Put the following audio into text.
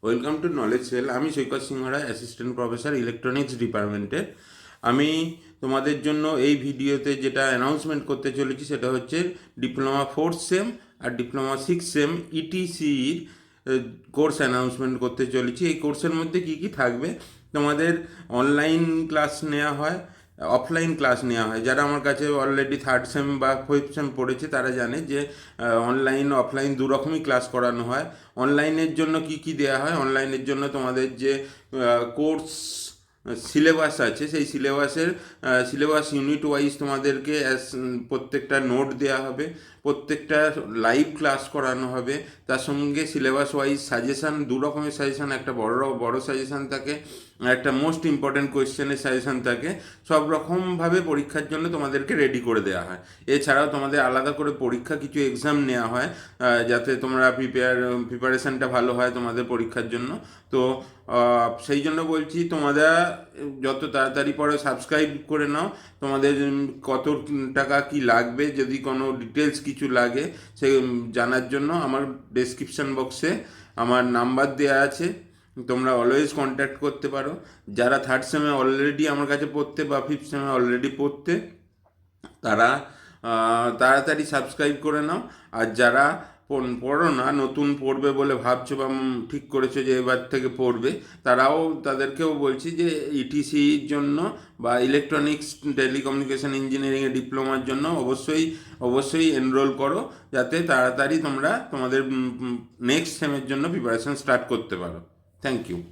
Welcome to knowledge cell. আমি Saikat Singha Roy, assistant professor electronics ডিপার্টমেন্টের। আমি তোমাদের জন্য এই ভিডিওতে যেটা অ্যানাউন্সমেন্ট করতে চলেছি সেটা হচ্ছে ডিপ্লোমা 4th সেম আর ডিপ্লোমা 6th সেম ইটিসির কোর্স অ্যানাউন্সমেন্ট করতে চলেছি। এই কোর্সের মধ্যে কি কি থাকবে, তোমাদের অনলাইন ক্লাস নেওয়া হয়, অফলাইন ক্লাস নেওয়া হয়। যারা আমার কাছে অলরেডি 3rd সেম বা 5th সেম পড়েছে তারা জানে যে অনলাইন অফলাইন দু রকমই ক্লাস করানো হয়। অনলাইনের জন্য কি কি দেওয়া হয়, অনলাইনের জন্য তোমাদের যে কোর্স সিলেবাস আছে সেই সিলেবাস ইউনিট ওয়াইজ তোমাদেরকে প্রত্যেকটা নোট দেওয়া হবে, প্রত্যেকটা লাইভ ক্লাস করানো হবে। তার সঙ্গে সিলেবাস ওয়াইজ সাজেশান, দু রকমের সাজেশান, একটা বড় সাজেশান থাকে, একটা মোস্ট ইম্পর্ট্যান্ট কোয়েশ্চেনের সাজেশান থাকে। সব রকমভাবে পরীক্ষার জন্য তোমাদেরকে রেডি করে দেওয়া হয়। এছাড়াও তোমাদের আলাদা করে পরীক্ষা কিছু এক্সাম নেওয়া হয়, যাতে তোমরা প্রিপারেশানটা ভালো হয় তোমাদের পরীক্ষার জন্য। তো সেই জন্য বলছি, তোমরা যত তাড়াতাড়ি পরে সাবস্ক্রাইব করে নাও। তোমাদের কত টাকা কি লাগবে, যদি কোনো ডিটেলস কিছু লাগে সে জানার জন্য আমার ডেসক্রিপশান বক্সে আমার নাম্বার দেওয়া আছে, তোমরা অলওয়েজ কন্ট্যাক্ট করতে পারো। যারা 3rd সেমে অলরেডি আমার কাছে পড়তে বা 5th সেমে অলরেডি পড়তে, তারা তাড়াতাড়ি সাবস্ক্রাইব করে নাও। আর যারা পড়ো না, নতুন পড়বে বলে ভাবছো বা ঠিক করেছো যে এবার থেকে পড়বে, তাদেরকেও বলছি যে ইটিসির জন্য বা ইলেকট্রনিক্স টেলিকমিউনিকেশন ইঞ্জিনিয়ারিংয়ে ডিপ্লোমার জন্য অবশ্যই এনরোল করো, যাতে তাড়াতাড়ি তোমরা তোমাদের নেক্সট সেমের জন্য প্রিপারেশন স্টার্ট করতে পারো। Thank you.